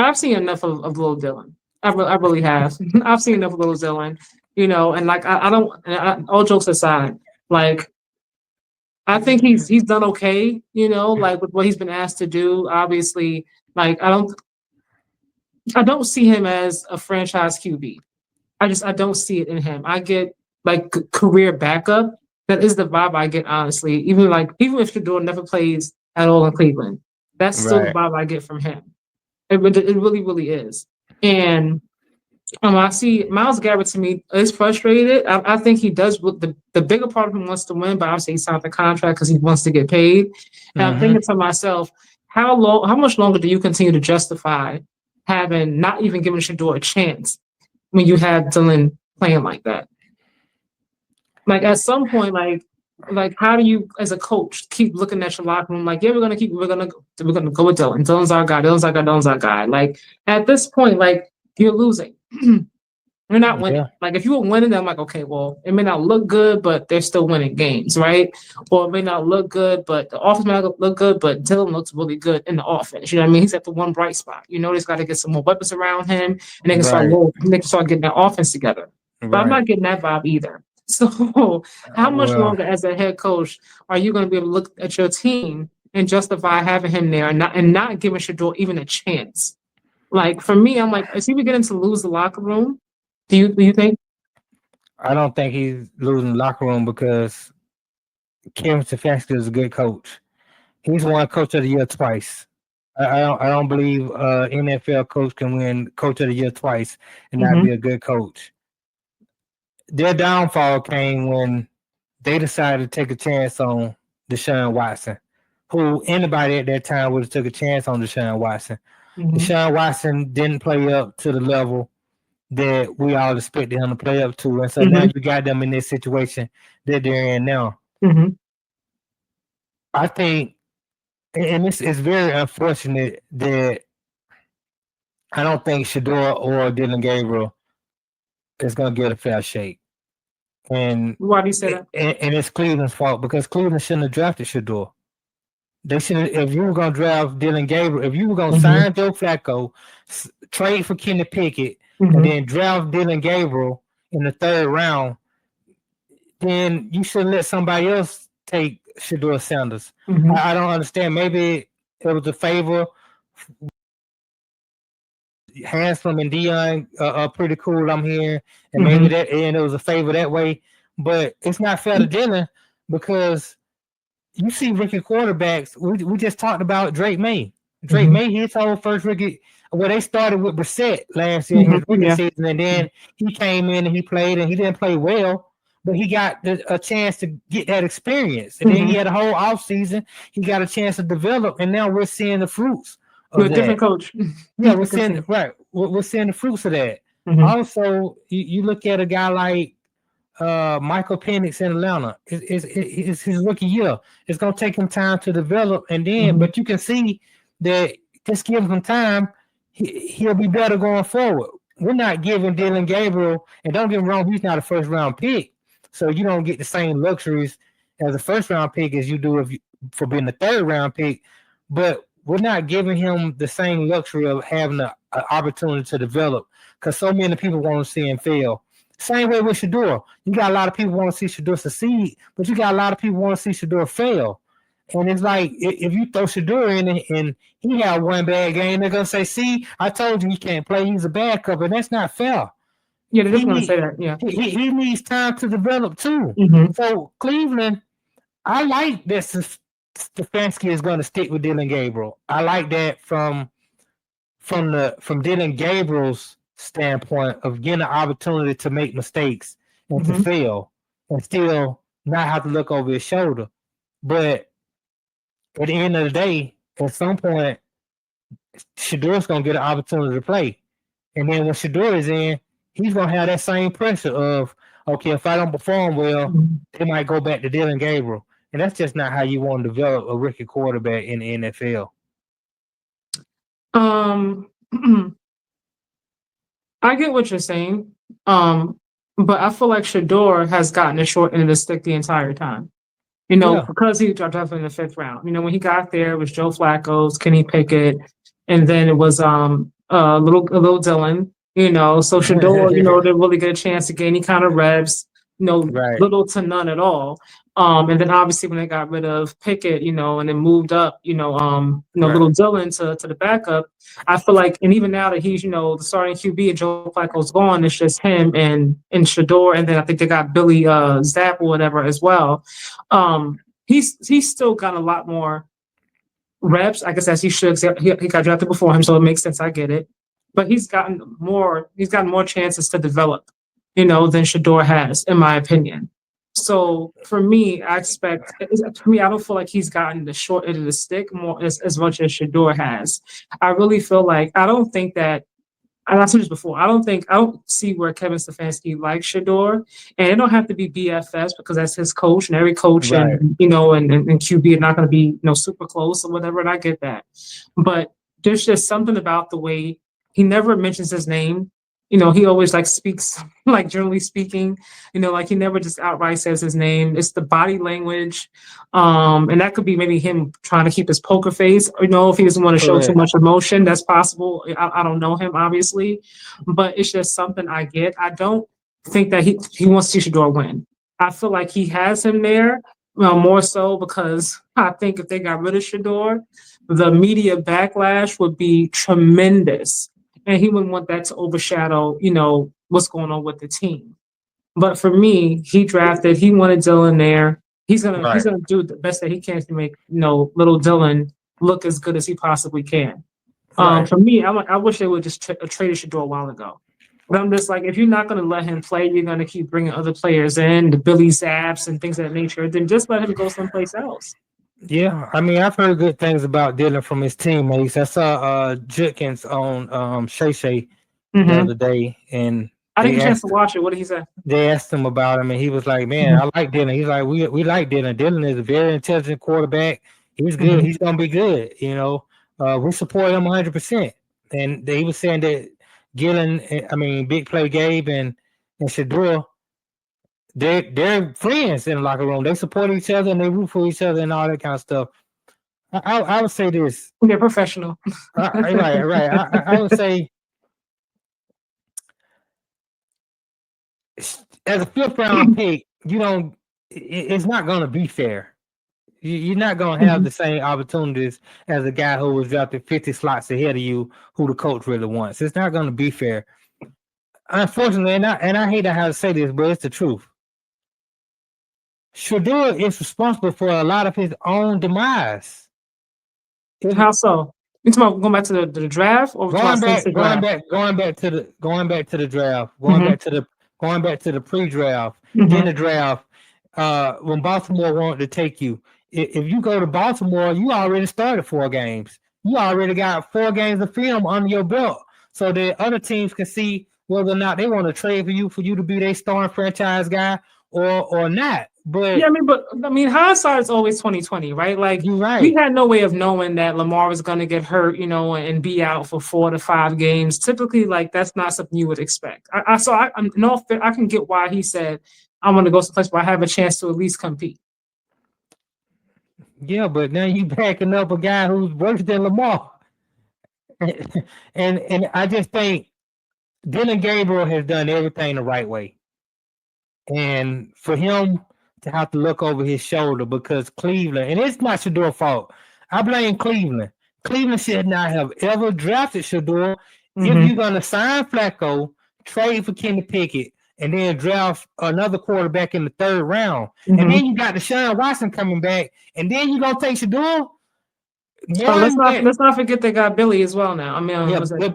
I've seen enough of Lil Dylan. I really have. I've seen enough of Lil Dylan, and like I don't. All jokes aside, like I think he's done okay, like with what he's been asked to do. Obviously, like I don't see him as a franchise QB. I don't see it in him. I get like career backup. That is the vibe I get, honestly. Even if Shedeur never plays at all in Cleveland, that's still the Right. vibe I get from him. It really, really is. And I see Miles Garrett to me is frustrated. I think he does. The bigger part of him wants to win, but obviously he signed the contract because he wants to get paid. And I'm Mm-hmm. thinking to myself, how much longer do you continue to justify having not even giving Shedeur a chance when you have Dylan playing like that? Like at some point, like how do you as a coach keep looking at your locker room like, yeah, we're gonna go with Dylan. Dylan's our guy. Dylan's our guy. Like at this point, like you're losing. You're not winning. Yeah. Like if you were winning, I'm like, okay, well, it may not look good, but they're still winning games, right? Or it may not look good, but the offense may not look good, but Dylan looks really good in the offense. You know what I mean? He's at the one bright spot. He's got to get some more weapons around him, and Right. they can start getting that offense together. But I'm Right. not getting that vibe either. So how much Well, longer as a head coach are you going to be able to look at your team and justify having him there and not giving Shedeur even a chance? Like for me, I'm like, is he beginning to lose the locker room? Do you think? I don't think he's losing the locker room because Kevin Stefanski is a good coach. He's won Coach of the Year twice. I don't believe NFL coach can win Coach of the Year twice and not Mm-hmm. be a good coach. Their downfall came when they decided to take a chance on Deshaun Watson, who anybody at that time would have took a chance on Deshaun Watson. Mm-hmm. Deshaun Watson didn't play up to the level that we all expected him to play up to, and so now Mm-hmm. you got them in this situation that they're in now. Mm-hmm. I think, and it's very unfortunate that I don't think Shedeur or Dillion Gabriel is going to get a fair shake. And, Why do you say that? and it's Cleveland's fault because Cleveland shouldn't have drafted Shedeur. They should, if you were going to draft Dillion Gabriel, if you were going to Mm-hmm. sign Joe Flacco, trade for Kenny Pickett, and Mm-hmm. then draft Dillion Gabriel in the third round, then you should let somebody else take Shedeur Sanders. Mm-hmm. I don't understand. Maybe it was a favor. Handsome and Dion are pretty cool. I'm here, and maybe Mm-hmm. that and it was a favor that way. But it's not fair to Dylan because you see rookie quarterbacks. We just talked about Drake May. Drake Mm-hmm. May, his whole first rookie. Well, they started with Brissett last year in his Mm-hmm. rookie Yeah. season, and then he came in and he played, and he didn't play well, but he got a chance to get that experience, and then Mm-hmm. he had a whole off season. He got a chance to develop, and now we're seeing the fruits You're of a that. different coach. Yeah, we're Different seeing team. right. We're seeing the fruits of that. Mm-hmm. Also, you look at a guy like Michael Penix in Atlanta. It's his rookie year. It's gonna take him time to develop, and then, Mm-hmm. but you can see that just give him time, he'll be better going forward. We're not giving Dillion Gabriel, and don't get me wrong, he's not a first round pick, so you don't get the same luxuries as a first round pick as you do for being a third round pick. But we're not giving him the same luxury of having an opportunity to develop because so many people want to see him fail. Same way with Shedeur. You got a lot of people want to see Shedeur succeed, but you got a lot of people want to see Shedeur fail. And it's like if you throw Shedeur in and he had one bad game, they're gonna say, "See, I told you he can't play. He's a backup," and that's not fair. Yeah, they're He just gonna say need that. Yeah. he needs time to develop too. Mm-hmm. So Cleveland, I like that Stefanski is going to stick with Dillion Gabriel. I like that from Dillion Gabriel's standpoint of getting an opportunity to make mistakes and to Mm-hmm. fail and still not have to look over his shoulder. But at the end of the day, at some point, Shedeur's going to get an opportunity to play. And then when Shedeur is in, he's going to have that same pressure of, okay, if I don't perform well, Mm-hmm. they might go back to Dillion Gabriel. And that's just not how you want to develop a rookie quarterback in the NFL. I get what you're saying. But I feel like Shedeur has gotten the short end of the stick the entire time. Yeah. Because he dropped off in the fifth round. When he got there, it was Joe Flacco's, Kenny Pickett, and then it was little Dylan, so Shedeur, didn't really get a chance to get any kind of reps, Right, little to none at all. And then obviously when they got rid of Pickett, and then moved up, little right, Dylan to the backup, I feel like, and even now that he's, the starting QB and Joe Flacco's gone, it's just him and Shedeur, and then I think they got Billy Zapp or whatever as well. He's still got a lot more reps, I guess, as he should. He got drafted before him, so it makes sense. I get it, but he's gotten more chances to develop, than Shedeur has, in my opinion. So for me, I don't feel like he's gotten the short end of the stick more as much as Shedeur has. I really feel like I don't think that. And I said this before. I don't see where Kevin Stefanski likes Shedeur, and it don't have to be BFS because that's his coach, and every coach right. and QB are not going to be super close or whatever. And I get that, but there's just something about the way he never mentions his name. He always speaks generally speaking. Like he never just outright says his name. It's the body language, and that could be maybe him trying to keep his poker face. If he doesn't want to show too Correct. much emotion, that's possible. I don't know him obviously, but it's just something I get. I don't think that he wants to see Shedeur win. I feel like he has him there. More so because I think if they got rid of Shedeur, the media backlash would be tremendous. And he wouldn't want that to overshadow, what's going on with the team. But for me, he wanted Dylan there. He's gonna Right. do the best that he can to make, little Dylan look as good as he possibly can. Right. For me, I wish they would just traded Shedeur a while ago. But I'm just like, if you're not going to let him play, you're going to keep bringing other players in, the Billy Zapps and things of that nature, then just let him go someplace else. Yeah, I mean, I've heard good things about Dylan from his teammates. I saw Judkins on Shay the other day, and I didn't they get a chance to asked watch it. What did he say? they asked him about him, and he was like, "Man, I like Dylan." He's like, "We like Dylan. Dylan is a very intelligent quarterback. He's good. Mhm. He's gonna be good. We support him 100%." And he was saying that Big Play Gabe and Shedeur, they're friends in the locker room. They support each other and they root for each other and all that kind of stuff. I would say this. They're professional. Right. I would say, as a fifth round pick, it's not going to be fair. You're not going to have the same opportunities as a guy who was drafted 50 slots ahead of you, who the coach really wants. It's not going to be fair. Unfortunately, and I hate to have to say this, but it's the truth. Shedeur is responsible for a lot of his own demise. How so? You talking about going back to the draft, or Going back to the draft, going back to the pre-draft, then the draft. When Baltimore wanted to take you, if you go to Baltimore, you already started 4 games. You already got 4 games of film under your belt, so that other teams can see whether or not they want to trade for you to be their starting franchise guy or not. But yeah, hindsight is always 2020, right? Like, you're right. We had no way of knowing that Lamar was going to get hurt, and be out for 4 to 5 games. Typically, that's not something you would expect. I can get why he said, "I want to go someplace where I have a chance to at least compete." Yeah, but now you backing up a guy who's worse than Lamar, and I just think Dillion Gabriel has done everything the right way, and for him to have to look over his shoulder because Cleveland, and it's not Shedeur's fault. I blame Cleveland. Cleveland should not have ever drafted Shedeur. If you're gonna sign Flacco, trade for Kenny Pickett, and then draft another quarterback in the 3rd round, and then you got Deshaun Watson coming back, and then you're gonna take Shedeur. So let's not forget they got Billy as well now. Bailey, but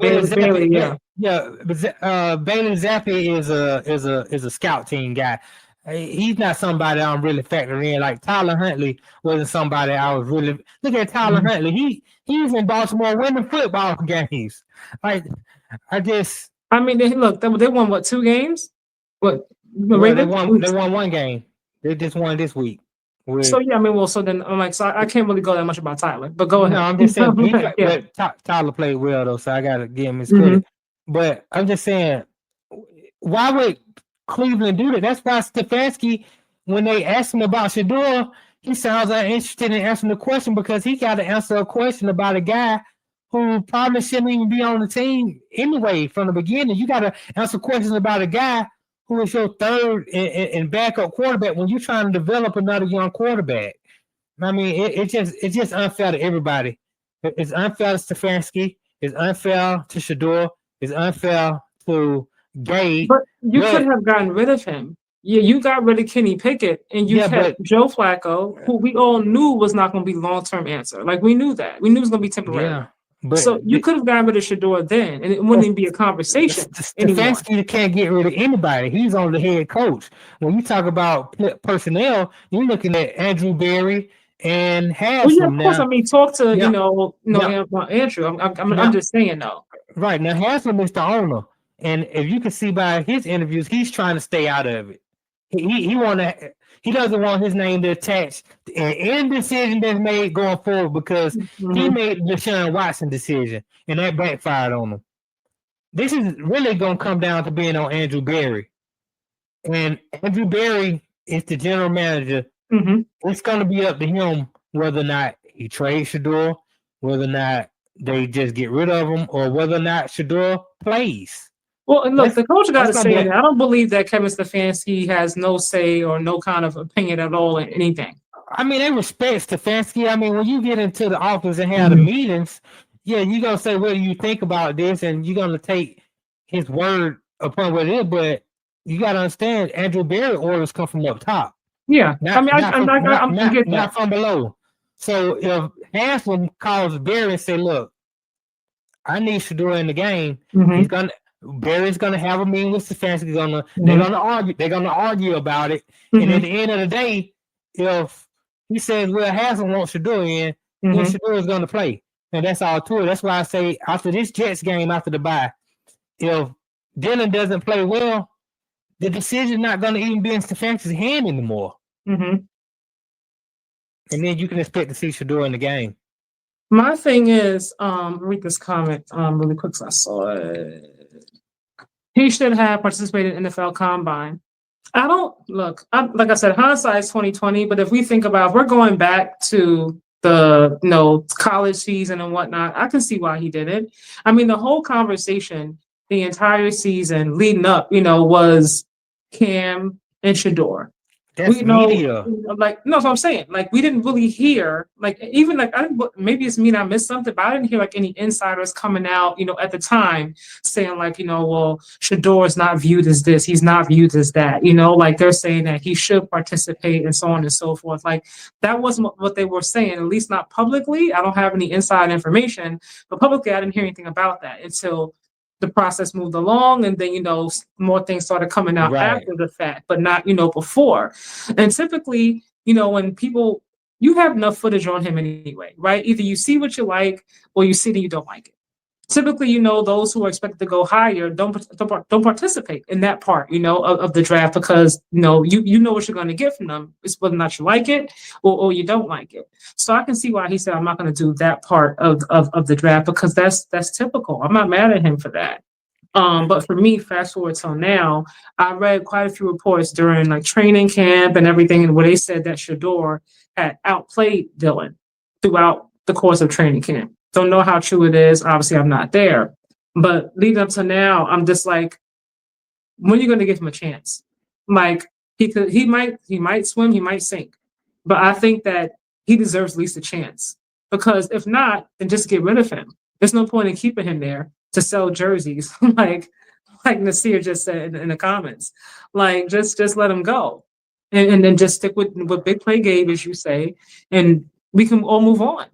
Bailey Zappi is a scout team guy. He's not somebody I'm really factoring in. Like Tyler Huntley wasn't somebody I was really. Look at Tyler Huntley. He's in Baltimore winning football games. Like they won what, 2 games? What? They won 1 game. They just won this week. So then I'm like, so I can't really go that much about Tyler, but go ahead. No, I'm just saying, Tyler played well though, so I gotta give him his credit. But I'm just saying, why would Cleveland do that? That's why Stefanski, when they asked him about Shedeur, he sounds like interested in answering the question because he got to answer a question about a guy who probably shouldn't even be on the team anyway from the beginning. You got to answer questions about a guy who is your third and backup quarterback when you're trying to develop another young quarterback. I mean, it's just unfair to everybody. It's unfair to Stefanski. It's unfair to Shedeur. It's unfair to Gabe. But you could have gotten rid of him. Yeah, you got rid of Kenny Pickett and you kept Joe Flacco, who we all knew was not going to be long-term answer. Like, we knew that. We knew it was going to be temporary. Yeah, but so you could have gotten rid of Shedeur then, and it wouldn't even be a conversation. Stefanski can't get rid of anybody. He's on the head coach. When you talk about personnel, you're looking at Andrew Berry and Haslam. Well, yeah, of course. I mean, talk to Andrew. I'm just saying though. Right now, Haslam is the owner, and if you can see by his interviews, he's trying to stay out of it. He doesn't want his name to attach to any decision that's made going forward because he made the Deshaun Watson decision and that backfired on him. This is really going to come down to being on Andrew Berry. And Andrew Berry is the general manager. It's going to be up to him whether or not he trades Shedeur, whether or not they just get rid of him, or whether or not Shedeur plays. Well, and look, the coach got to say that. I don't believe that Kevin Stefanski has no say or no kind of opinion at all in anything. I mean, they respect Stefanski. I mean, when you get into the office and have the meetings, yeah, you're going to say, what do you think about this? And you're going to take his word upon what it is. But you got to understand, Andrew Berry orders come from up top. Yeah. Not from below. So if Haslam calls Berry and say, look, I need Shedeur in the game, Barry's gonna have a meeting with Stefanski. They're gonna argue about it. And at the end of the day, if he says, well, Haslam wants Shedeur in, then Shedeur is gonna play. And that's all to it. That's why I say after this Jets game, after the bye, if Dillion doesn't play well, the decision's not gonna even be in Stefanski's hand anymore. And then you can expect to see Shedeur in the game. My thing is, read this comment really quick so I saw it. He should have participated in the NFL Combine. Like I said, hindsight is 20/20. But if we think about, if we're going back to the college season and whatnot, I can see why he did it. I mean, the whole conversation, the entire season leading up, was Cam and Shedeur. That's media. Like, no, that's what I'm saying. Like, we didn't really hear, like, even like, maybe it's me and I missed something, but I didn't hear like any insiders coming out, at the time saying like, well, Shedeur is not viewed as this, he's not viewed as that, like they're saying that he should participate and so on and so forth. Like, that wasn't what they were saying, at least not publicly. I don't have any inside information, but publicly I didn't hear anything about that until the process moved along, and then more things started coming out after the fact, but not before. And typically, when people, you have enough footage on him anyway, right? Either you see what you like, or you see that you don't like it. Typically, those who are expected to go higher don't participate in that part, of the draft, because you know what you're going to get from them. It's whether or not you like it or you don't like it. So I can see why he said, I'm not going to do that part of the draft, because that's typical. I'm not mad at him for that. But for me, fast forward till now, I read quite a few reports during like training camp and everything, and where they said that Shedeur had outplayed Dillion throughout the course of training camp. Don't know how true it is. Obviously, I'm not there. But leading up to now, I'm just like, when are you going to give him a chance? Like, he might swim, he might sink. But I think that he deserves at least a chance. Because if not, then just get rid of him. There's no point in keeping him there to sell jerseys, like Nasir just said in the comments. Like, just let him go. And then just stick with Big Play Gabe, as you say, and we can all move on.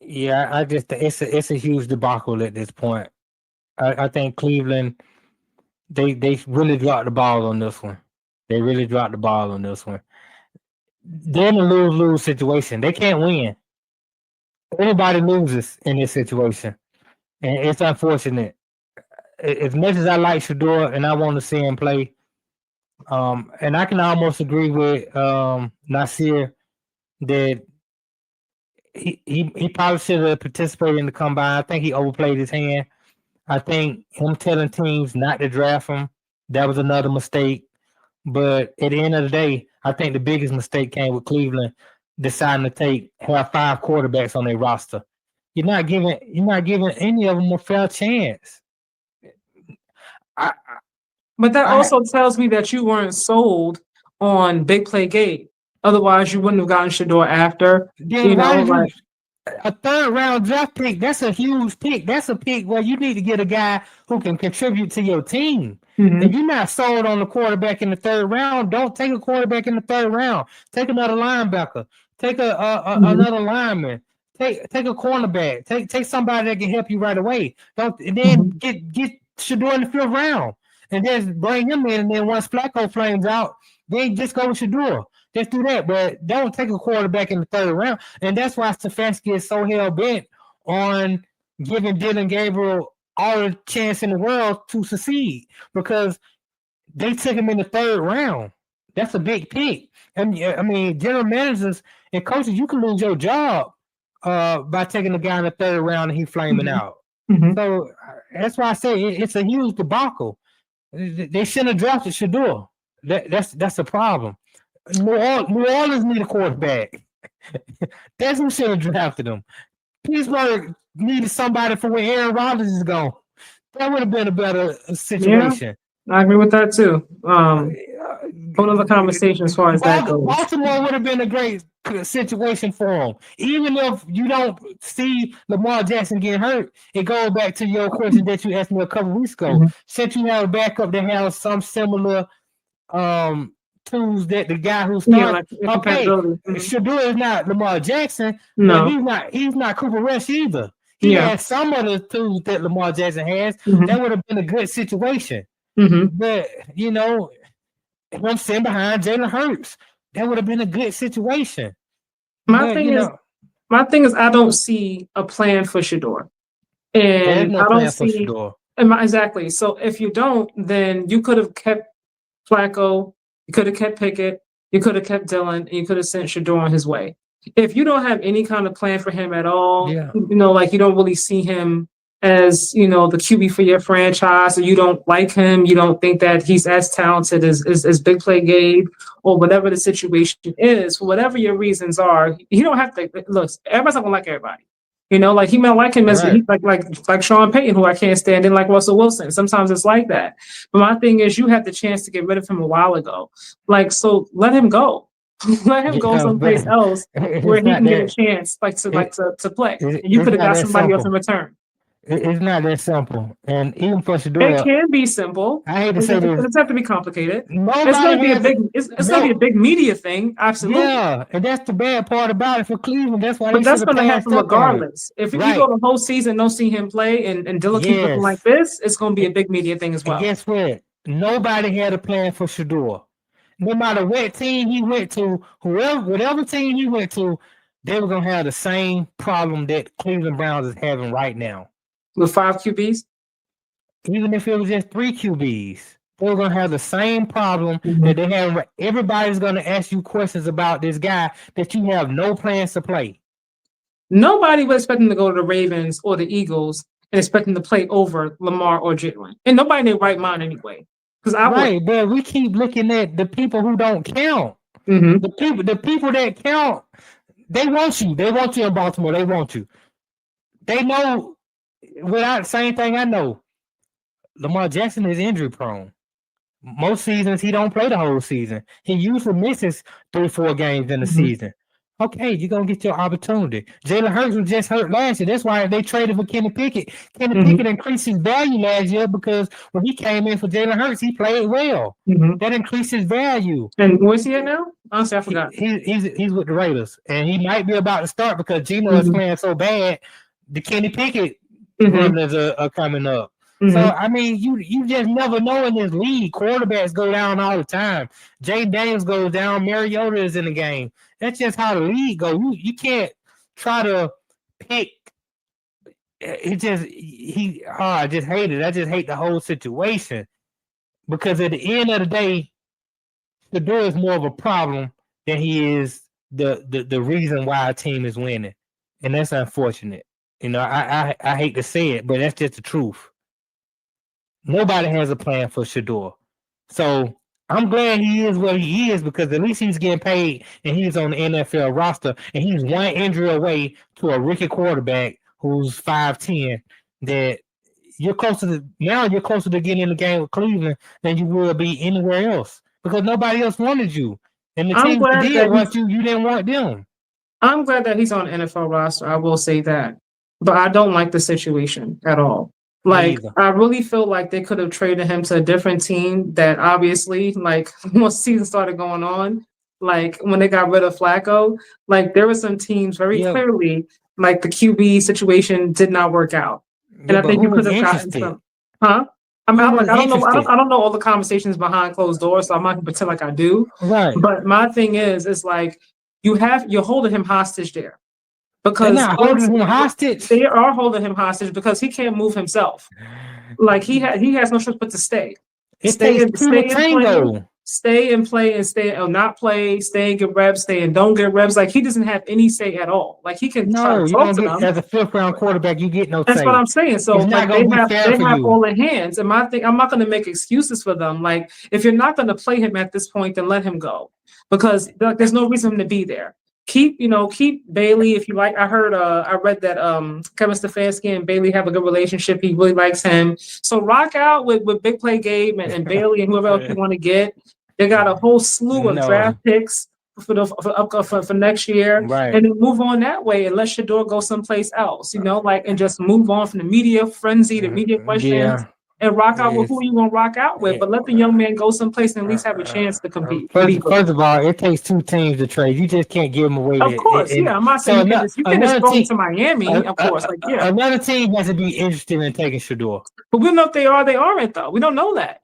Yeah, I just it's a huge debacle at this point. I think Cleveland they really dropped the ball on this one. They really dropped the ball on this one. They're in a lose-lose situation. They can't win. Everybody loses in this situation, and it's unfortunate. As much as I like Shedeur and I want to see him play, and I can almost agree with Nasir that he probably should have participated in the combine. I think he overplayed his hand. I think him telling teams not to draft him, that was another mistake. But at the end of the day, I think the biggest mistake came with Cleveland deciding to have 5 quarterbacks on their roster. You're not giving any of them a fair chance. But that also tells me that you weren't sold on Big Play Gabe. Otherwise, you wouldn't have gotten Shedeur after. Then why did a third round draft pick? That's a huge pick. That's a pick where you need to get a guy who can contribute to your team. If you're not sold on the quarterback in the third round, don't take a quarterback in the third round. Take another linebacker. Take another lineman. Take a cornerback. Take somebody that can help you right away. Then get Shedeur in the fifth round, and then bring him in. And then once Flacco flames out, then just go with Shedeur. Just do that, but don't take a quarterback in the third round. And that's why Stefanski is so hell bent on giving Dillion Gabriel all the chance in the world to succeed, because they took him in the third round. That's a big pick. And I mean, general managers and coaches, you can lose your job by taking a guy in the third round and he flaming out. So that's why I say it's a huge debacle. They shouldn't have drafted Shedeur. That's a problem. New Orleans need a quarterback. That's who should have drafted him. Pittsburgh needed somebody for where Aaron Rodgers is gone. That would have been a better situation. Yeah, I agree with that too. Whole other conversation as far as that goes. Baltimore would have been a great situation for him. Even if you don't see Lamar Jackson getting hurt, it goes back to your question that you asked me a couple weeks ago. Since you have a backup that has some similar tools that the guy who started. Shedeur is not Lamar Jackson, but he's not Cooper Rush either. He has some of the tools that Lamar Jackson has. That would have been a good situation. But him sitting behind Jalen Hurts, that would have been a good situation. My thing is I don't see a plan for Shedeur. And no I don't see Shedeur. Exactly. So if you don't, then you could have kept Flacco, you could have kept Pickett, you could have kept Dillion, and you could have sent Shedeur on his way. If you don't have any kind of plan for him at all, you don't really see him as, the QB for your franchise, or you don't like him, you don't think that he's as talented as Big Play Gabe, or whatever the situation is, for whatever your reasons are, you don't have to, look, everybody's not gonna like everybody. He might like him as like Sean Payton, who I can't stand, and like Russell Wilson. Sometimes it's like that. But my thing is, you had the chance to get rid of him a while ago. So let him go. Let him go someplace else where he can get a chance, to play. And you could have got somebody else in return. It's not that simple, and even for Shedeur, it can be simple. I hate to say this. It doesn't have to be complicated. It's going to be a big. It's going to be a big media thing. Absolutely. Yeah, and that's the bad part about it for Cleveland. That's why. But that's going to happen regardless. If you go the whole season, don't see him play, and Dillion keep looking like this, it's going to be a big media thing as well. And guess what? Nobody had a plan for Shedeur. No matter what team he went to, whatever team he went to, they were going to have the same problem that Cleveland Browns is having right now. With 5 QBs? Even if it was just 3 QBs, they're going to have the same problem that they have. Everybody's going to ask you questions about this guy that you have no plans to play. Nobody was expecting to go to the Ravens or the Eagles and expecting to play over Lamar or Jalen. And nobody in their right mind anyway. But we keep looking at the people who don't count. The people that count, they want you. They want you in Baltimore. They want you. They know. Without same thing I know, Lamar Jackson is injury prone. Most seasons he don't play the whole season. He usually misses 3-4 games in the season. Okay, you're gonna get your opportunity. Jalen Hurts was just hurt last year. That's why they traded for Kenny Pickett. Kenny Pickett increased his value last year because when he came in for Jalen Hurts, he played well. That increased his value. And where's he at now? Honestly, I forgot. He's with the Raiders, and he might be about to start because Geno is playing so bad. The Kenny Pickett runners are coming up. So I mean, you just never know in this league. Quarterbacks go down all the time. Jay Daniels goes down. Mariota is in the game. That's just how the league goes. You can't try to pick. I just hate it. I just hate the whole situation because at the end of the day, Shedeur is more of a problem than he is the reason why a team is winning, and that's unfortunate. I hate to say it, but that's just the truth. Nobody has a plan for Shedeur. So I'm glad he is where he is because at least he's getting paid and he's on the NFL roster and he's one injury away to a rookie quarterback who's 5'10", that you're closer to getting in the game with Cleveland than you will be anywhere else because nobody else wanted you. And the I'm team glad that did that want you didn't want them. I'm glad that he's on the NFL roster. I will say that, but I don't like the situation at all. Like, either. I really feel like they could have traded him to a different team that obviously, like, once the season started going on, like, when they got rid of Flacco, like, there were some teams very Yeah. clearly, like, the QB situation did not work out. And Yeah, I but think who you was could have gotten interested? some, huh? I mean, Who I'm like, was I don't know, interested? I don't know all the conversations behind closed doors, so I'm not gonna pretend like I do. Right. But my thing is like, you're holding him hostage there. They're Because not holding him hostage. they are holding him hostage because he can't move himself. Like he has no choice but to stay. It takes two to tango. Stay and play and stay or not play, stay and get reps, stay and don't get reps. Like he doesn't have any say at all. Like he can try No, to you talk don't to get them. as a 5th round quarterback, you get no That's say. what I'm saying. So It's like not gonna be fair they for have you. all the hands. And my thing, I'm not gonna make excuses for them. Like if you're not gonna play him at this point, then let him go. Because there's no reason for him to be there. Keep Bailey if you like. I read that Kevin Stefanski and Bailey have a good relationship. He really likes him. So rock out with Big Play Gabe and Bailey and whoever else you want to get. They got a whole slew of draft picks for next year, Right. and then move on that way and let Shedeur go someplace else, and just move on from the media frenzy, the media questions, Yeah. and rock out with who you want to rock out with. But let the young man go someplace and at least have a chance to compete. First of all, it takes two teams to trade. You just can't give them away. Of course, yeah. I'm not saying you can just go to Miami, of course. Like, yeah. Another team has to be interested in taking Shedeur. But we don't know if they are, they aren't, though. We don't know that.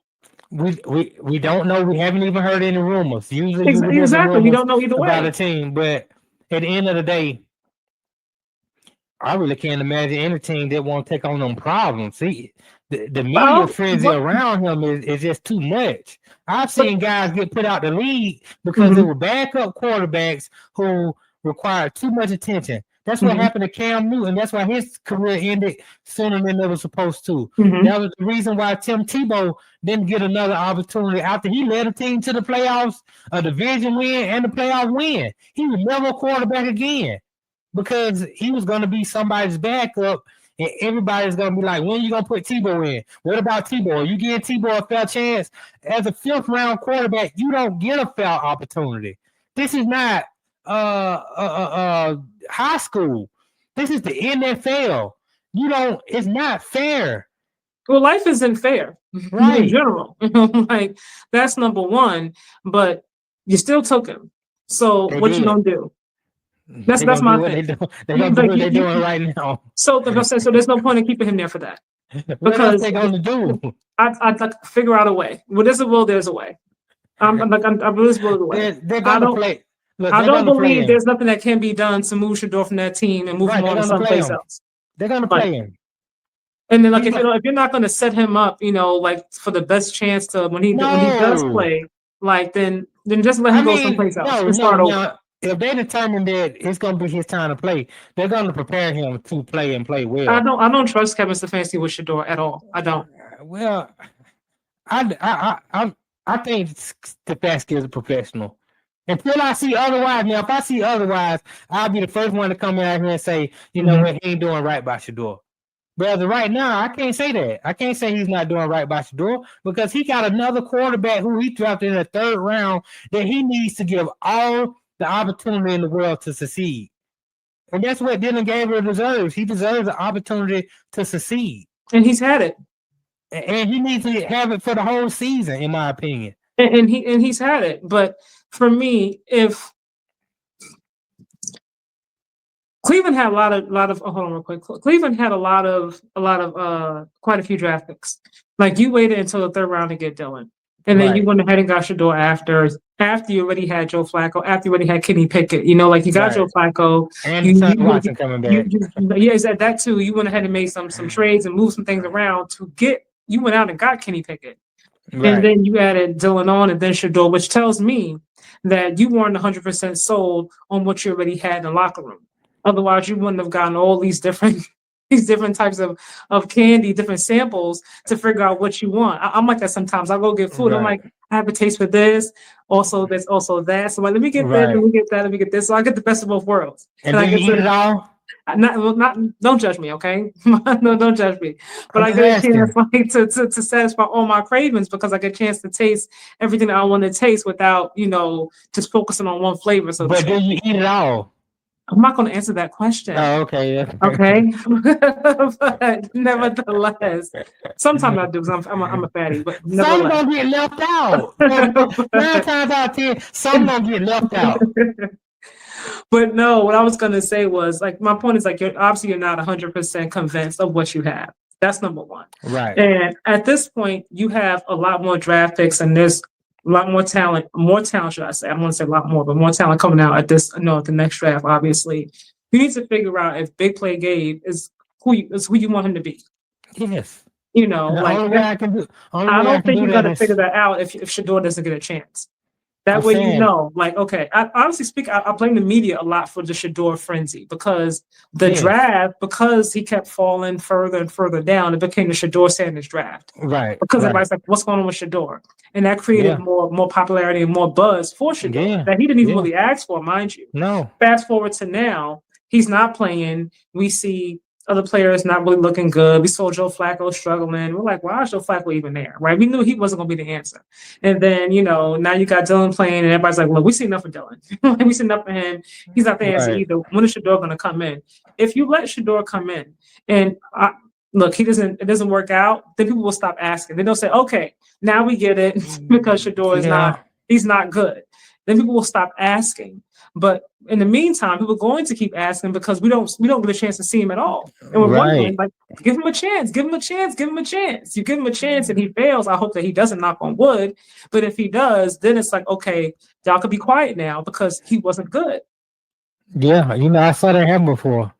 We don't know. We haven't even heard any rumors. Usually, exactly. We don't know either way about a team. But at the end of the day, I really can't imagine any team that won't take on them problems. See, the media frenzy around him is just too much. I've seen guys get put out the league because they were backup quarterbacks who required too much attention. That's what happened to Cam Newton. That's why his career ended sooner than it was supposed to. That was the reason why Tim Tebow didn't get another opportunity after he led a team to the playoffs, a division win, and a playoff win. He was never a quarterback again because he was going to be somebody's backup, and everybody's going to be like, when are you going to put Tebow in? What about Tebow? You give Tebow a fair chance? As a 5th round quarterback, you don't get a fair opportunity. This is not high school. This is the NFL. It's not fair. Well, life isn't fair, right? In general. Like that's number one, but you still took him. So what you gonna do? That's my thing. They're gonna do what they're doing right now. So there's no point in keeping him there for that. Because they're gonna do. I'd like to figure out a way. Well, there's a will, there's a way. I'm really will the way. They're gonna play. Look, I don't believe there's nothing that can be done to move Shedeur from that team and move him on to someplace else. They're gonna play him. And then, like, if you're not going to set him up, like for the best chance to when he does play, like then just let him go someplace else. No. If they determine that it's going to be his time to play, they're going to prepare him to play and play well. I don't trust Kevin Stefanski with Shedeur at all. I don't. Well, I think Stefanski is a professional. Until I see otherwise, now if I see otherwise, I'll be the first one to come out here and say, you know what, he ain't doing right by Shedeur. But right now, I can't say that. I can't say he's not doing right by Shedeur because he got another quarterback who he drafted in the 3rd round that he needs to give all the opportunity in the world to succeed. And that's what Dillion Gabriel deserves. He deserves the opportunity to succeed. And he's had it. And he needs to have it for the whole season, in my opinion. And he's had it. But for me, if Cleveland had a lot of hold on real quick. Cleveland had quite a few draft picks. Like you waited until the 3rd round to get Dillion. And then you went ahead and got Shedeur after you already had Joe Flacco, after you already had Kenny Pickett. Like you got Joe Flacco. And Watson coming back. Is that too? You went ahead and made some trades and moved some things around to get you went out and got Kenny Pickett. Right. And then you added Dillion on and then Shedeur, which tells me that you weren't 100% sold on what you already had in the locker room. Otherwise, you wouldn't have gotten all these different types of candy, different samples to figure out what you want. I'm like that sometimes. I go get food. Right. I'm like, I have a taste for this. Also, this, also that. So like, let me get that. Let me get that. Let me get this. So I get the best of both worlds. And then you eat it all? Don't judge me, okay? No, don't judge me. But I'm I just get a chance asking. like to satisfy all my cravings because I get a chance to taste everything that I want to taste without, just focusing on one flavor, so to But do speak. you eat it all? I'm not going to answer that question. Oh, okay. Okay. But nevertheless, sometimes I do because I'm a fatty, but Some nevertheless. gonna get left out. 9 times out of 10, some gonna get left out. But no, what I was going to say was like, my point is like, you're not 100% convinced of what you have. That's number one. Right. And at this point, you have a lot more draft picks and there's a lot more talent, should I say. I don't want to say a lot more, but more talent coming out at the next draft, obviously. You need to figure out if Big Play Gabe is who you want him to be. Yes. And the only way I can do. I don't think you're that going to is, figure that out if Shedeur doesn't get a chance. That I'm way, saying, like, okay, I honestly speak, I blame the media a lot for the Shedeur frenzy because the Yes. draft, because he kept falling further and further down, it became the Shedeur Sanders draft. Right. Because right. everybody's like, what's going on with Shedeur? And that created Yeah. more popularity and more buzz for Shedeur Yeah. that he didn't even Yeah. really ask for, mind you. No. Fast forward to now, he's not playing. We see other players not really looking good. We saw Joe Flacco struggling. We're like, why is Joe Flacco even there? Right? We knew he wasn't going to be the answer. And then, now you got Dillion playing, and everybody's like, look, we see enough of Dillion. We see enough of him. He's not the answer Right. either. When is Shedeur going to come in? If you let Shedeur come in, and look, it doesn't work out, then people will stop asking. Then they'll say, okay, now we get it because Shedeur is he's not good. Then people will stop asking. But in the meantime, people are going to keep asking because we don't get a chance to see him at all. And we're wondering, like, give him a chance, give him a chance, give him a chance. You give him a chance and he fails. I hope that he doesn't, knock on wood. But if he does, then it's like, okay, y'all could be quiet now because he wasn't good. Yeah, I saw that happen before.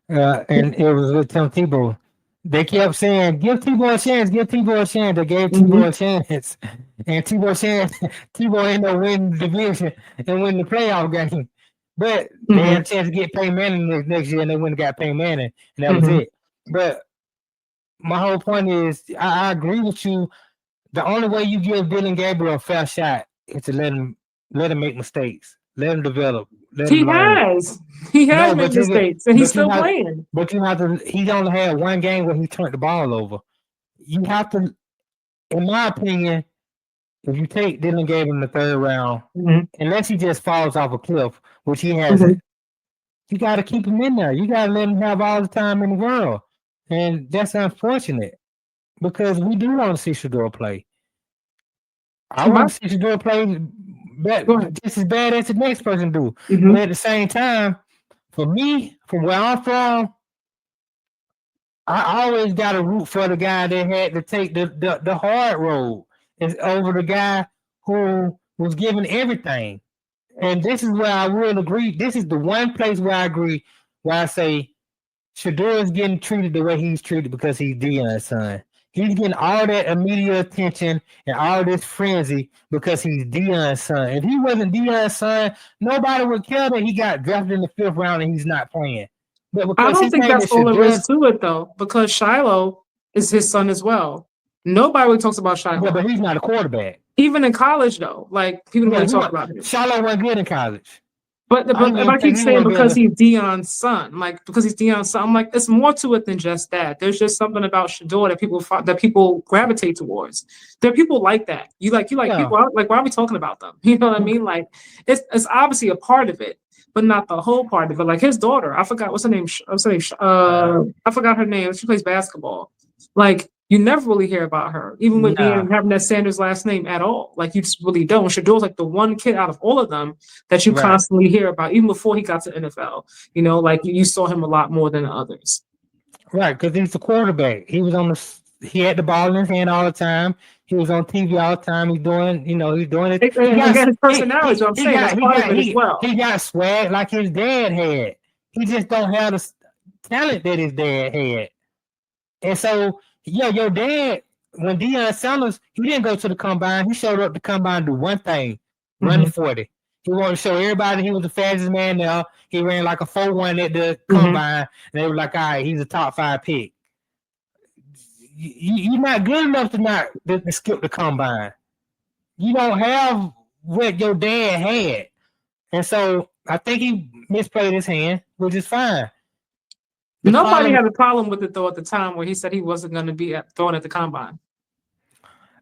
And it was with Tim Tebow. They kept saying, give Tebow a chance, give Tebow a chance. They gave Tebow a chance. And Tebow ended up winning the division and winning the playoff game. But they had a chance to get Peyton Manning next year, and they went and got Peyton Manning, and that was it. But my whole point is, I agree with you. The only way you give Dillion Gabriel a fair shot is to let him make mistakes, let him develop. He has made mistakes, and he's still playing. But you have to. He only had one game where he turned the ball over. You have to, in my opinion, if you take Dillion Gabriel in the third round, unless he just falls off a cliff, which he hasn't, you got to keep him in there. You got to let him have all the time in the world, and that's unfortunate because we do want to see Shedeur play. I want to see Shedeur play just as bad as the next person do. But at the same time, for me, from where I'm from, I always got to root for the guy that had to take the hard road over the guy who was given everything. And this is where I will agree. This is the one place where I agree, where I say Shedeur is getting treated the way he's treated because he's Dion's son. He's getting all that immediate attention and all this frenzy because he's Dion's son. If he wasn't Dion's son, nobody would care that he got drafted in the 5th round and he's not playing. But I don't think that's all there is to it, though, because Shiloh is his son as well. Nobody really talks about Shiloh. Yeah, but he's not a quarterback. Even in college, though, like people don't really talk about him. Shiloh wasn't good in college. But I keep saying because he's Dion's son, like because he's Dion's son, I'm like, it's more to it than just that. There's just something about Shedeur that people gravitate towards. There are people like that. You like people like, why are we talking about them? You know what I mean? Like it's obviously a part of it, but not the whole part of it. Like his daughter, I forgot what's her name. I forgot her name. She plays basketball. Like you never really hear about her, even with having that Sanders last name at all. Like you just really don't. Shedeur's like the one kid out of all of them that you constantly hear about, even before he got to NFL. Like you saw him a lot more than the others. Right, because he's the quarterback. He had the ball in his hand all the time. He was on TV all the time. He's doing it. He got his personality. So I'm saying that's part of it as well. He got swag like his dad had. He just don't have the talent that his dad had. And so, your dad, when Dillion Sanders, he didn't go to the combine. He showed up to the combine to do one thing, running 40. He wanted to show everybody he was the fastest man there. He ran like a 4.1 at the combine, and they were like, all right, he's a top 5 pick. You're not good enough to skip the combine. You don't have what your dad had. And so I think he misplayed his hand, which is fine. Nobody had a problem with it though at the time where he said he wasn't going to be throwing at the combine.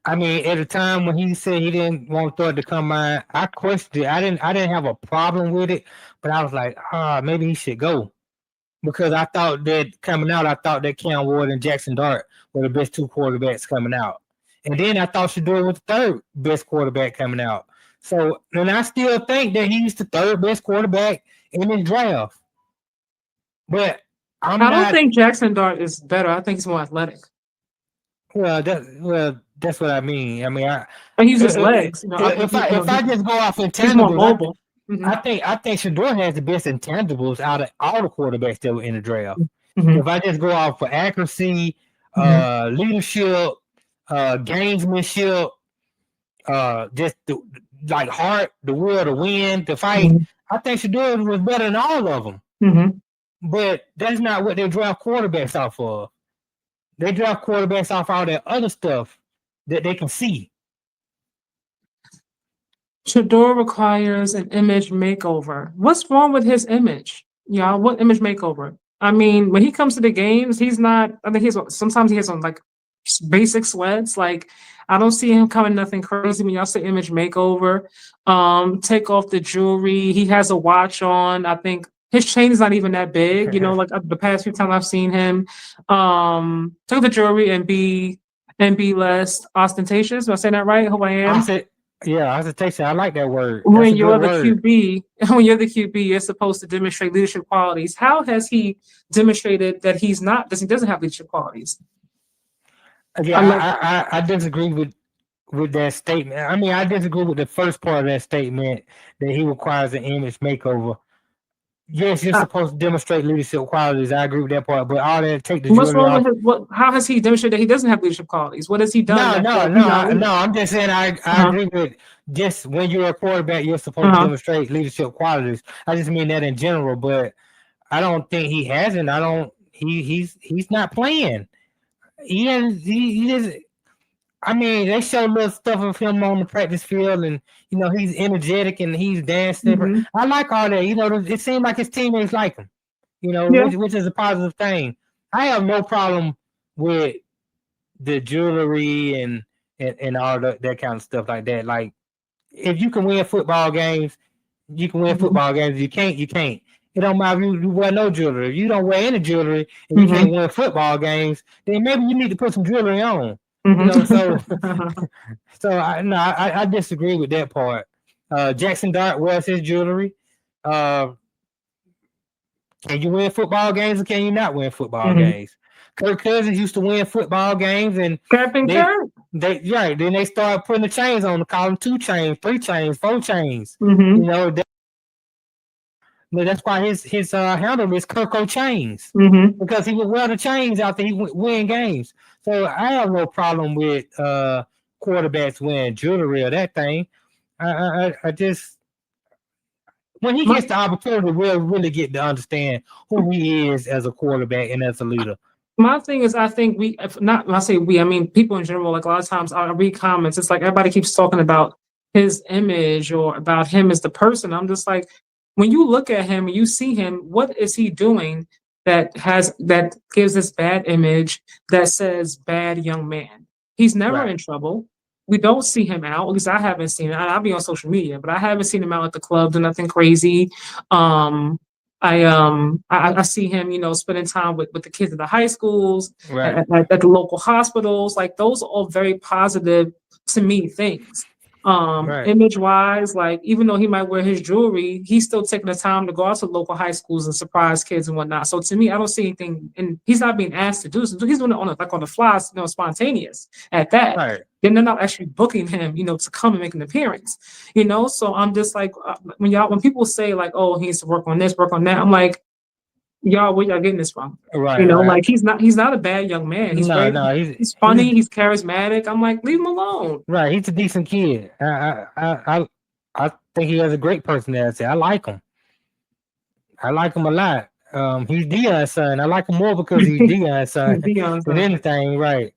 I mean, at the time when he said he didn't want to throw it to combine, I questioned it. I didn't have a problem with it, but I was like, maybe he should go. Because I thought that coming out, I thought that Cam Ward and Jackson Dart were the best two quarterbacks coming out. And then I thought Shedeur was the third best quarterback coming out. So, and I still think that he's the third best quarterback in this draft. But I don't think Jackson Dart is better. I think he's more athletic. Well, that's what I mean. I mean, I use his legs. If I just go off intangibles, I think Shedeur has the best intangibles out of all the quarterbacks that were in the draft. If I just go off for accuracy, leadership, gamesmanship, just like heart, the will to win, to fight, I think Shedeur was better than all of them. But that's not what they draft quarterbacks off of. They draft quarterbacks off all that other stuff that they can see. Shedeur requires an image makeover. What's wrong with his image? Y'all, what image makeover? I mean, when he comes to the games, he's not. I think sometimes he has on like basic sweats. Like I don't see him coming nothing crazy. When y'all say image makeover, take off the jewelry. He has a watch on. I think his chain is not even that big. Like the past few times I've seen him, take the jewelry and be less ostentatious. Am I saying that right? I hope I am. Yeah, ostentation. I like that word. When you're the QB, you're supposed to demonstrate leadership qualities. How has he demonstrated that he doesn't have leadership qualities? Yeah, I disagree with that statement. I mean, I disagree with the first part of that statement that he requires an image makeover. Yes, you're supposed to demonstrate leadership qualities. I agree with that part, but all that take the jewelry What's wrong with how has he demonstrated that he doesn't have leadership qualities? What has he done? No. I'm just saying I agree with just when you're a quarterback, you're supposed to demonstrate leadership qualities. I just mean that in general, but I don't think he hasn't. He's not playing. He is. I mean, they show little stuff of him on the practice field, and he's energetic and he's dancing. I like all that. It seems like his teammates like him. Which is a positive thing. I have no problem with the jewelry and all that kind of stuff like that. Like, if you can win football games, you can win football games. You can't. It don't matter if you wear no jewelry. If you don't wear any jewelry and you can't win football games, then maybe you need to put some jewelry on. So I disagree with that part. Jackson Dart wears his jewelry. Can you win football games or can you not win football games? Kirk Cousins used to win football games, and then they started putting the chains on. Call them 2 chains, 3 chains, 4 chains. That's why his handle is Kirko chains, because he would wear the chains after he would win games. So I have no problem with quarterbacks wearing jewelry or that thing. I just, when he gets the opportunity, we'll really get to understand who he is as a quarterback and as a leader. My thing is, I think when I say we, I mean people in general. Like a lot of times I read comments, it's like everybody keeps talking about his image or about him as the person. I'm just like, when you look at him and you see him, what is he doing that gives this bad image that says bad young man? He's never in trouble. We don't see him out. At least I haven't seen it. I'll be on social media, but I haven't seen him out at the club doing nothing crazy. I see him, spending time with the kids at the high schools, at the local hospitals. Like, those are all very positive to me things. Image wise, like, even though he might wear his jewelry, he's still taking the time to go out to local high schools and surprise kids and whatnot. So to me, I don't see anything, and he's not being asked to do this. He's doing it on the fly, spontaneous at that. Then they're not actually booking him, to come and make an appearance, So I'm just like, when people say like, oh, he needs to work on this, work on that, I'm like, y'all, where y'all getting this from? Like, he's not a bad young man. He's he's funny, he's charismatic. I'm like, leave him alone. Right, he's a decent kid. I think he has a great personality. I like him. I like him a lot. He's Dion's son. I like him more because he's Dion's son than anything. Right.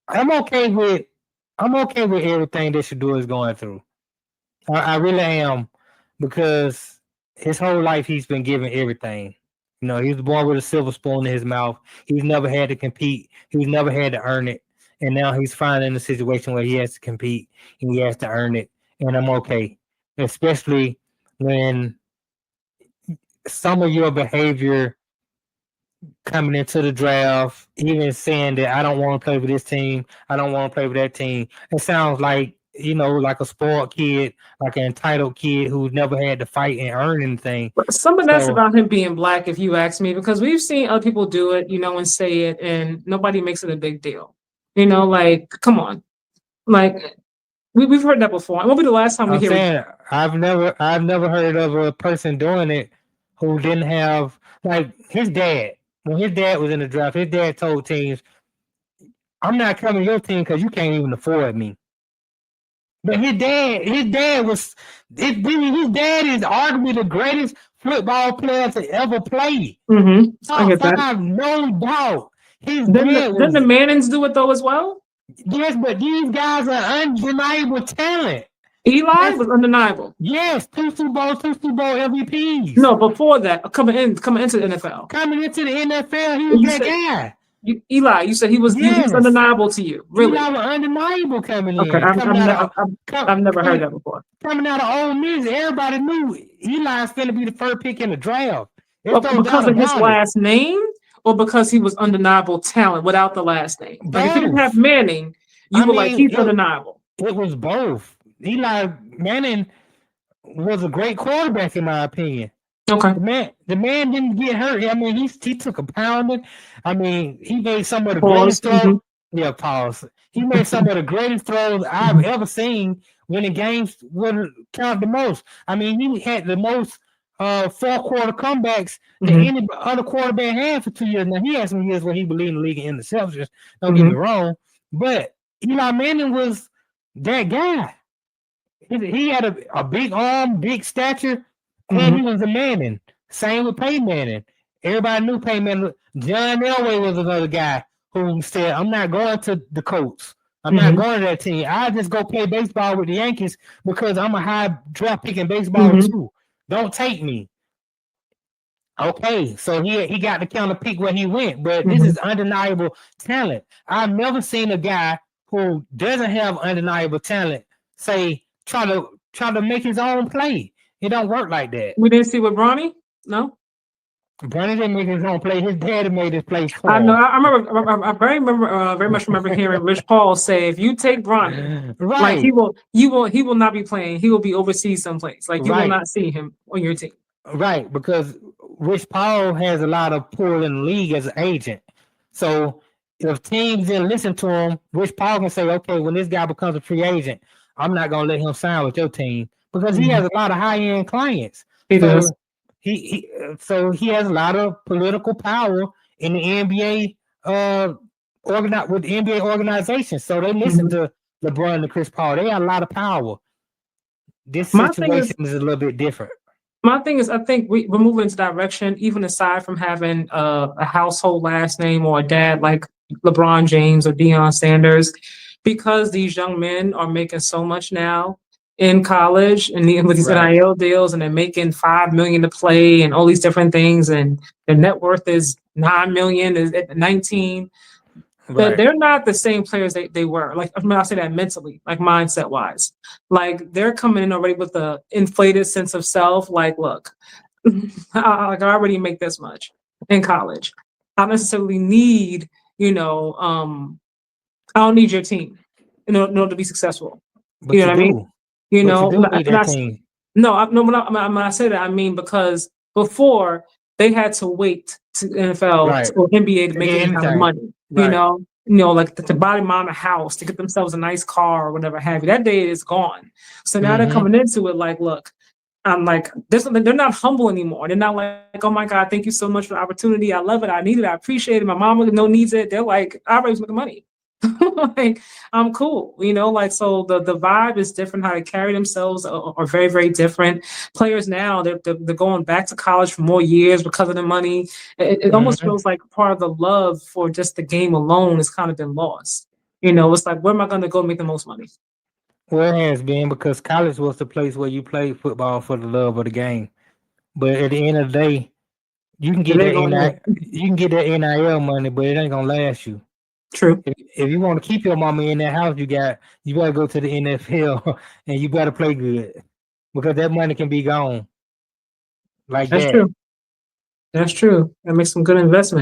I'm okay with everything that Shedeur is going through. I really am, because his whole life he's been given everything. You know, he was born with a silver spoon in his mouth. He's never had to compete. He's never had to earn it. And now he's finally in a situation where he has to compete and he has to earn it. And I'm okay. Especially when some of your behavior coming into the draft, even saying that I don't want to play for this team, I don't want to play for that team. It sounds like, you know, like a spoiled kid, like an entitled kid who's never had to fight and earn anything. But some of that's about him being black, if you ask me, because we've seen other people do it, you know, and say it, and nobody makes it a big deal. You know, like, come on. Like, we've heard that before. It won't be the last time we hear it. I've never heard of a person doing it who didn't have, like, his dad. When his dad was in the draft, his dad told teams, I'm not coming to your team because you can't even afford me. But his dad is arguably the greatest football player to ever play. Mm-hmm. I get that. I have no doubt. Didn't the Mannings do it though as well? Yes, but these guys are undeniable talent. Eli was undeniable. Yes, two Super Bowl MVPs. No, before that, coming into the NFL. Coming into the NFL, he was that guy. Eli, you said he was undeniable to you. Really? Eli was undeniable coming in. Okay, I've never heard that before. Coming out of Ole Miss, everybody knew Eli's going to be the first pick in the draft. Well, because of his last name, or because he was undeniable talent without the last name? Like if you didn't have Manning, you were like, he's undeniable. It was both. Eli Manning was a great quarterback, in my opinion. Okay. The man didn't get hurt. I mean, he took a pounding. I mean, he made some of the greatest throws. Mm-hmm. Yeah, pause. He made some of the greatest throws I've ever seen when the games would count the most. I mean, he had the most four-quarter comebacks that any other quarterback had for 2 years. Now, he had some years where he believed in the league in interceptions. Don't get me wrong. But Eli Manning was that guy. He had a big arm, big stature, and he was a Manning. Same with Peyton Manning. Everybody knew Peyton Manning. John Elway was another guy who said, I'm not going to the Colts. I'm not going to that team. I just go play baseball with the Yankees because I'm a high draft pick in baseball too. Don't take me. Okay, so he got the counter pick where he went, but this is undeniable talent. I've never seen a guy who doesn't have undeniable talent try to make his own play. It don't work like that. We didn't see with Bronny? No? Bronny didn't make his own play. His daddy made his play for him. I know. I very much remember hearing Rich Paul say, if you take Bronny, like he will not be playing. He will be overseas someplace. Like you will not see him on your team. Right, because Rich Paul has a lot of pull in the league as an agent. So if teams didn't listen to him, Rich Paul can say, okay, when this guy becomes a free agent, I'm not going to let him sign with your team because he has a lot of high-end clients. He has a lot of political power in the NBA with the NBA organization. So they listen to LeBron and Chris Paul. They got a lot of power. This situation is a little bit different. My thing is, I think we're moving into direction, even aside from having a household last name or a dad like LeBron James or Dillion Sanders, because these young men are making so much now in college and with these NIL deals, and they're making $5 million to play and all these different things, and their net worth is $9 million, is at 19. But they're not the same players they were. Like, I mean, I'll say that mentally, like mindset wise. Like they're coming in already with the inflated sense of self. Like, look, I already make this much in college. I don't necessarily need, I don't need your team in order to be successful. But you know what I mean? When I say that, I mean because before they had to wait to NFL or NBA to make any kind of money. Like to buy mom a house, to get themselves a nice car or whatever have you. That day is gone. So now they're coming into it like, look, I'm like, they're not humble anymore. They're not like, oh my God, thank you so much for the opportunity. I love it. I need it. I appreciate it. My mom needs it. They're like, I already make the money. Like, I'm cool, so the vibe is different. How they carry themselves are very, very different. Players now, they're going back to college for more years because of the money. It almost feels like part of the love for just the game alone has kind of been lost. It's like, where am I going to go make the most money? Well, it has been, because college was the place where you played football for the love of the game. But at the end of the day, You can get It that ain't gonna you can get that NIL money, but it ain't gonna last you. True. If you want to keep your mama in that house, you better go to the NFL and you better play good because that money can be gone like That's that. true. That's true. That makes some good investment.